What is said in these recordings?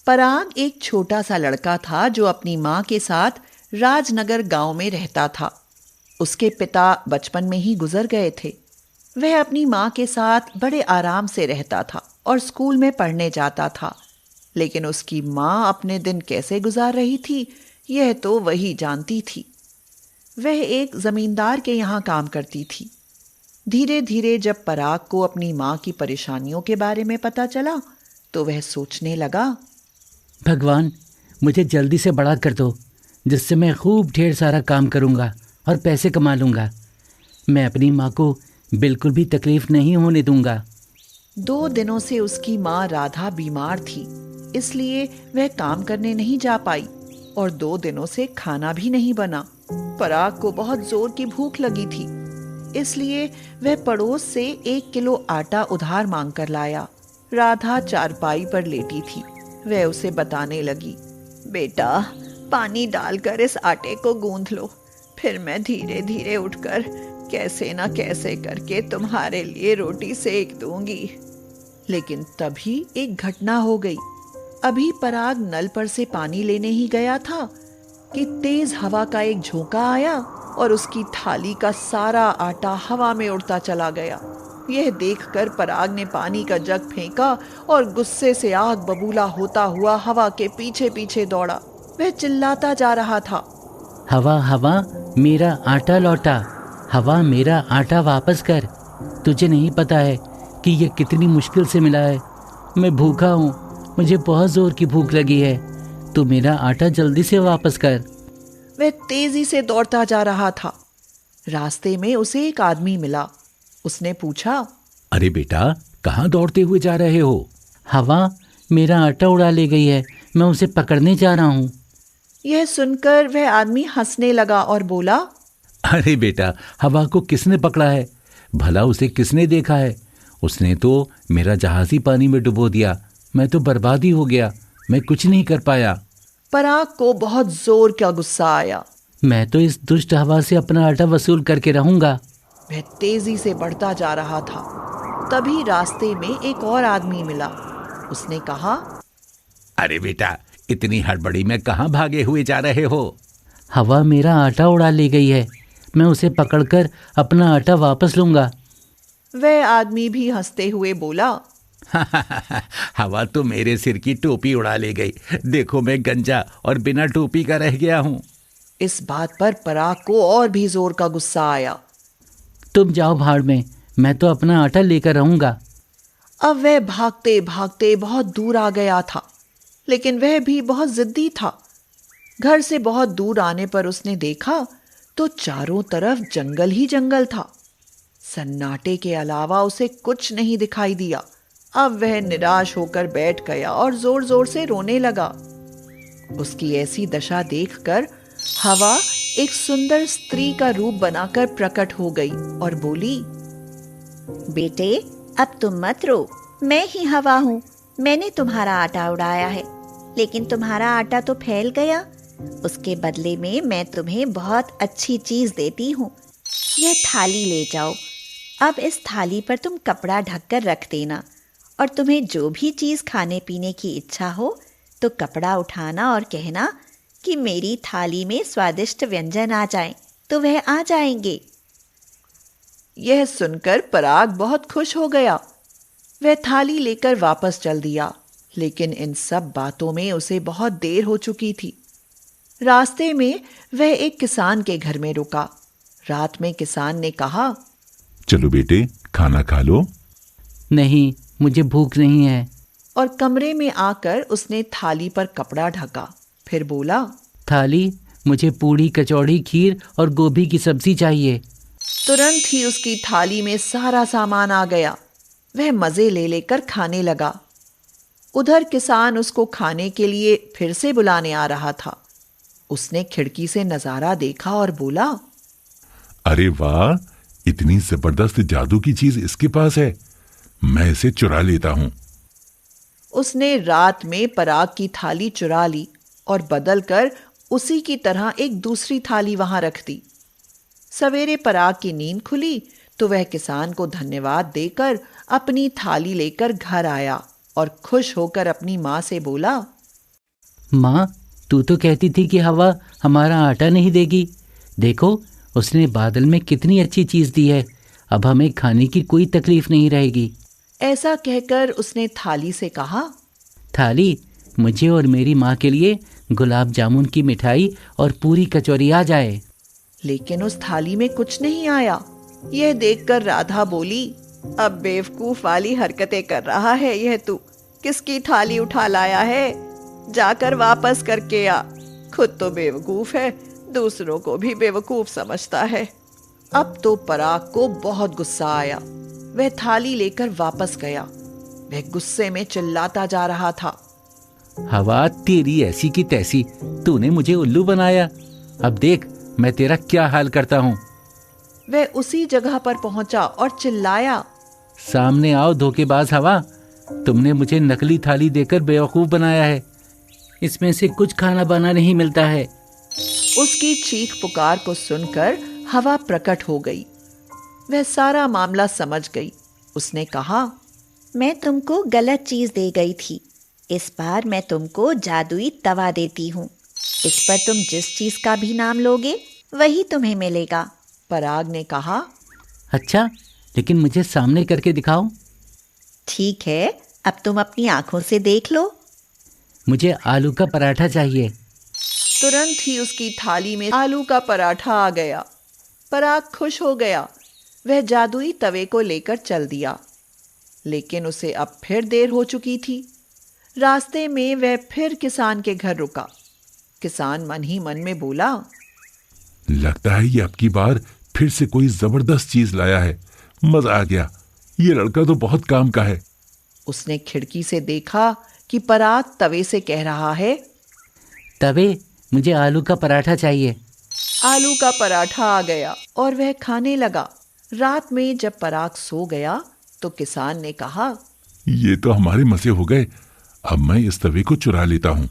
पराग एक छोटा सा लड़का था जो अपनी माँ के साथ राजनगर गांव में रहता था। उसके पिता बचपन में ही गुजर गए थे। वह अपनी माँ के साथ बड़े आराम से रहता था और स्कूल में पढ़ने जाता था। लेकिन उसकी माँ अपने दिन कैसे गुजार रही थी, यह तो वही जानती थी। वह एक जमींदार के यहाँ काम करती थी। धीरे धीरे जब पराग को अपनी माँ की परेशानियों के बारे में पता चला तो वह सोचने लगा, भगवान, मुझे जल्दी से बड़ा कर दो, जिससे मैं खूब ढेर सारा काम करूँगा और पैसे कमा लूँगा। मैं अपनी माँ को बिल्कुल भी तकलीफ नहीं होने दूँगा। 2 दिनों से उसकी माँ राधा बीमार थी, इसलिए वह काम करने नहीं जा पाई और 2 दिनों से खाना भी नहीं बना। पराग को बहुत जोर की भूख लगी थी, इसलिए वह पड़ोस से 1 किलो आटा उधार मांग कर लाया। राधा चारपाई पर लेटी थी। वह उसे बताने लगी, बेटा, पानी डालकर इस आटे को गूंथ लो, फिर मैं धीरे धीरे उठकर कैसे न कैसे करके तुम्हारे लिए रोटी सेक दूंगी। लेकिन तभी एक घटना हो गई। अभी पराग नल पर से पानी लेने ही गया था कि तेज हवा का एक झोंका आया और उसकी थाली का सारा आटा हवा में उड़ता चला गया। यह देखकर पराग ने पानी का जग फेंका और गुस्से से आग बबूला होता हुआ हवा के पीछे पीछे दौड़ा। वह चिल्लाता जा रहा था, हवा हवा, मेरा आटा लौटा, हवा मेरा आटा वापस कर। तुझे नहीं पता है कि यह कितनी मुश्किल से मिला है। मैं भूखा हूँ, मुझे बहुत जोर की भूख लगी है। तू मेरा आटा जल्दी से वापस कर। वह तेजी से दौड़ता जा रहा था। रास्ते में उसे एक आदमी मिला। उसने पूछा, अरे बेटा, कहाँ दौड़ते हुए जा रहे हो? हवा मेरा आटा उड़ा ले गई है, मैं उसे पकड़ने जा रहा हूँ। यह सुनकर वह आदमी हंसने लगा और बोला, अरे बेटा, हवा को किसने पकड़ा है? भला उसे किसने देखा है? उसने तो मेरा जहाज ही पानी में डुबो दिया। मैं तो बर्बाद ही हो गया, मैं कुछ नहीं कर पाया। पराग को बहुत जोर का गुस्सा आया। मैं तो इस दुष्ट हवा से अपना आटा वसूल करके रहूंगा। वह तेजी से बढ़ता जा रहा था। तभी रास्ते में एक और आदमी मिला। उसने कहा, अरे बेटा, इतनी हड़बड़ी में कहाँ भागे हुए जा रहे हो? हवा मेरा आटा उड़ा ले गई है, मैं उसे पकड़कर अपना आटा वापस लूंगा। वह आदमी भी हंसते हुए बोला, हवा तो मेरे सिर की टोपी उड़ा ले गई। देखो, मैं गंजा और बिना टोपी का रह गया हूँ। इस बात पर पराग को और भी जोर का गुस्सा आया। तुम जाओ भाड़ में, मैं तो अपना आटा लेकर रहूंगा। अब वह भागते भागते बहुत दूर आ गया था, लेकिन वह भी बहुत जिद्दी था। घर से बहुत दूर आने पर उसने देखा तो चारों तरफ जंगल ही जंगल था। सन्नाटे के अलावा उसे कुछ नहीं दिखाई दिया। अब वह निराश होकर बैठ गया और जोर जोर से रोने लगा। उसकी ऐसी दशा देखकर हवा एक सुंदर स्त्री का रूप बनाकर प्रकट हो गई और बोली, बेटे, अब तुम मत रो, मैं ही हवा हूँ। मैंने तुम्हारा आटा उड़ाया है, लेकिन तुम्हारा आटा तो फैल गया। उसके बदले में मैं तुम्हें बहुत अच्छी चीज देती हूँ। यह थाली ले जाओ। अब इस थाली पर तुम कपड़ा ढककर रख देना, और तुम्हें जो भी चीज खाने पीने की इच्छा हो तो कपड़ा उठाना और कहना कि मेरी थाली में स्वादिष्ट व्यंजन आ जाएं, तो वह आ जाएंगे। यह सुनकर पराग बहुत खुश हो गया। वह थाली लेकर वापस चल दिया, लेकिन इन सब बातों में उसे बहुत देर हो चुकी थी। रास्ते में वह एक किसान के घर में रुका। रात में किसान ने कहा, चलो बेटे, खाना खा लो। नहीं, मुझे भूख नहीं है। और कमरे में आकर उसने थाली पर कपड़ा ढका। फिर बोला, थाली, मुझे पूड़ी, कचौड़ी, खीर और गोभी की सब्जी चाहिए। तुरंत ही उसकी थाली में सारा सामान आ गया। वह मजे ले लेकर खाने लगा। उधर किसान उसको खाने के लिए फिर से बुलाने आ रहा था। उसने खिड़की से नजारा देखा और बोला, अरे वाह, इतनी जबरदस्त जादू की चीज इसके पास है, मैं इसे चुरा लेता हूं। उसने रात में पराग की थाली चुरा ली और बदलकर उसी की तरह एक दूसरी थाली वहां रख दी। सवेरे पराग की नींद खुली तो वह किसान को धन्यवाद देकर अपनी थाली लेकर घर आया और खुश होकर अपनी मां से बोला, माँ, तू तो कहती थी कि हवा हमारा आटा नहीं देगी। देखो, उसने बादल में कितनी अच्छी चीज़ दी है। अब हमें खाने की कोई तकलीफ नहीं रहेगी। ऐसा कहकर उसने थाली से कहा, थाली, मुझे और मेरी माँ के लिए गुलाब जामुन की मिठाई और पूरी कचौरी आ जाए। लेकिन उस थाली में कुछ नहीं आया। यह देखकर राधा बोली, अब बेवकूफ वाली हरकतें कर रहा है यह तू। किसकी थाली उठा लाया है? जाकर वापस करके आ। खुद तो बेवकूफ है, दूसरों को भी बेवकूफ समझता है। अब तो पराग को बहुत गुस्सा आया। वह थाली लेकर वापस गया। वह गुस्से में चिल्लाता जा रहा था, हवा, तेरी ऐसी की तैसी, तूने मुझे उल्लू बनाया। अब देख मैं तेरा क्या हाल करता हूँ। वह उसी जगह पर पहुंचा और चिल्लाया, सामने आओ धोखेबाज हवा, तुमने मुझे नकली थाली देकर बेवकूफ बनाया है। इसमें से कुछ खाना बना नहीं मिलता है। उसकी चीख पुकार को सुनकर हवा प्रकट हो गई। वह सारा मामला समझ गई। उसने कहा, मैं तुमको गलत चीज दे गई थी। इस बार मैं तुमको जादुई तवा देती हूँ। इस पर तुम जिस चीज का भी नाम लोगे वही तुम्हें मिलेगा। पराग ने कहा, अच्छा, लेकिन मुझे सामने करके दिखाओ। ठीक है, अब तुम अपनी आंखों से देख लो। मुझे आलू का पराठा चाहिए। तुरंत ही उसकी थाली में आलू का पराठा आ गया। पराग खुश हो गया। वह जादुई तवे को लेकर चल दिया। लेकिन उसे अब फिर देर हो चुकी थी। रास्ते में वह फिर किसान के घर रुका। किसान मन ही मन में बोला, लगता है ये अब की बार फिर से कोई जबरदस्त चीज लाया है। मजा आ गया, ये लड़का तो बहुत काम का है। उसने खिड़की से देखा कि पराग तवे से कह रहा है, तवे, मुझे आलू का पराठा चाहिए। आलू का पराठा आ गया और वह खाने लगा। रात में जब पराग सो गया तो किसान ने कहा, ये तो हमारे मजे हो गए। अब मैं इस तवे को चुरा लेता हूँ।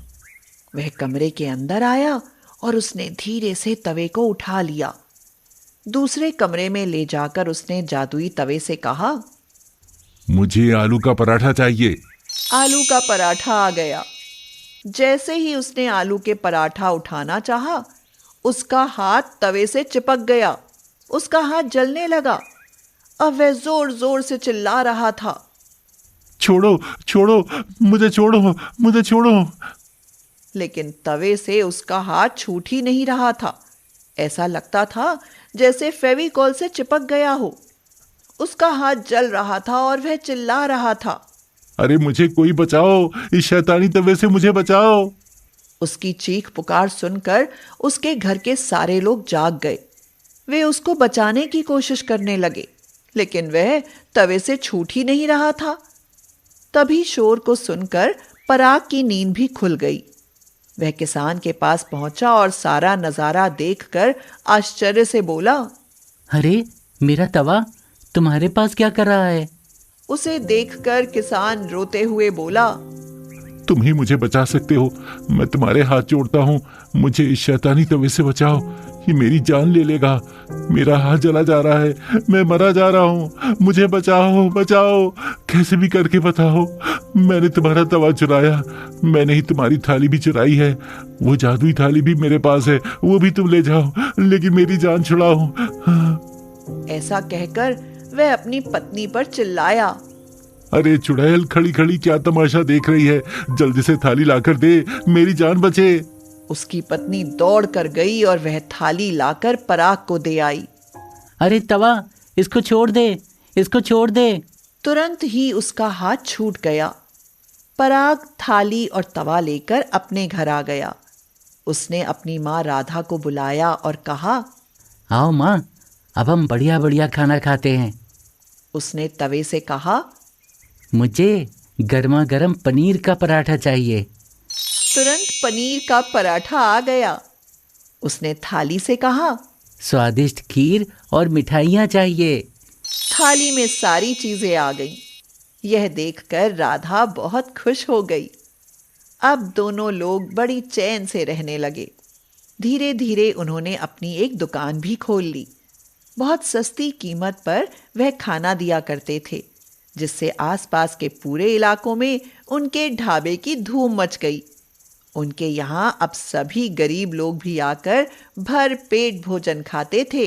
वह कमरे के अंदर आया और उसने धीरे से तवे को उठा लिया। दूसरे कमरे में ले जाकर उसने जादुई तवे से कहा, मुझे आलू का पराठा चाहिए। आलू का पराठा आ गया। जैसे ही उसने आलू के पराठा उठाना चाहा, उसका हाथ तवे से चिपक गया। उसका हाथ जलने लगा। अब वह जोर जोर से चिल्ला रहा था, छोड़ो छोड़ो, मुझे छोड़ो, मुझे छोड़ो। लेकिन तवे से उसका हाथ छूट ही नहीं रहा था। ऐसा लगता था जैसे फेविकॉल से चिपक गया हो। उसका हाथ जल रहा था और वह चिल्ला रहा था, अरे मुझे कोई बचाओ, इस शैतानी तवे से मुझे बचाओ। उसकी चीख पुकार सुनकर उसके घर के सारे लोग जाग गए। वे उसको बचाने की कोशिश करने लगे, लेकिन वह तवे से छूट ही नहीं रहा था। तभी शोर को सुनकर पराग की नींद भी खुल गई। वह किसान के पास पहुंचा और सारा नजारा देखकर आश्चर्य से बोला, अरे, मेरा तवा तुम्हारे पास क्या कर रहा है? उसे देखकर किसान रोते हुए बोला, तुम ही मुझे बचा सकते हो। मैं तुम्हारे हाथ जोड़ता हूँ, मुझे इस शैतानी तवे से बचाओ। ये मेरी जान ले लेगा। मेरा हाथ जला जा रहा है, मैं मरा जा रहा हूँ। मुझे बचाओ, बचाओ, कैसे भी करके बताओ। मैंने तुम्हारा तवा चुराया, मैंने ही तुम्हारी थाली भी चुराई है। वो जादुई थाली भी मेरे पास है, वो भी तुम ले जाओ, लेकिन मेरी जान छुड़ाओ। ऐसा कहकर वह अपनी पत्नी पर चिल्लाया, अरे चुड़ैल, खड़ी खड़ी क्या तमाशा देख रही है? जल्दी से थाली लाकर दे, मेरी जान बचे। उसकी पत्नी दौड़ कर गई और वह थाली लाकर पराग को दे आई। अरे तवा, इसको छोड़ दे, इसको छोड़ दे। तुरंत ही उसका हाथ छूट गया। पराग थाली और तवा लेकर अपने घर आ गया। उसने अपनी माँ राधा को बुलाया और कहा, आओ माँ, अब हम बढ़िया बढ़िया खाना खाते हैं। उसने तवे से कहा, मुझे गर्मा गर्म पनीर का पराठा चाहिए। तुरंत पनीर का पराठा आ गया। उसने थाली से कहा, स्वादिष्ट खीर और मिठाइयाँ चाहिए। थाली में सारी चीजें आ गईं। यह देखकर राधा बहुत खुश हो गई। अब दोनों लोग बड़ी चैन से रहने लगे। धीरे धीरे उन्होंने अपनी एक दुकान भी खोल ली। बहुत सस्ती कीमत पर वह खाना दिया करते थे, जिससे आसपास के पूरे इलाकों में उनके ढाबे की धूम मच गई। उनके यहाँ अब सभी गरीब लोग भी आकर भर पेट भोजन खाते थे।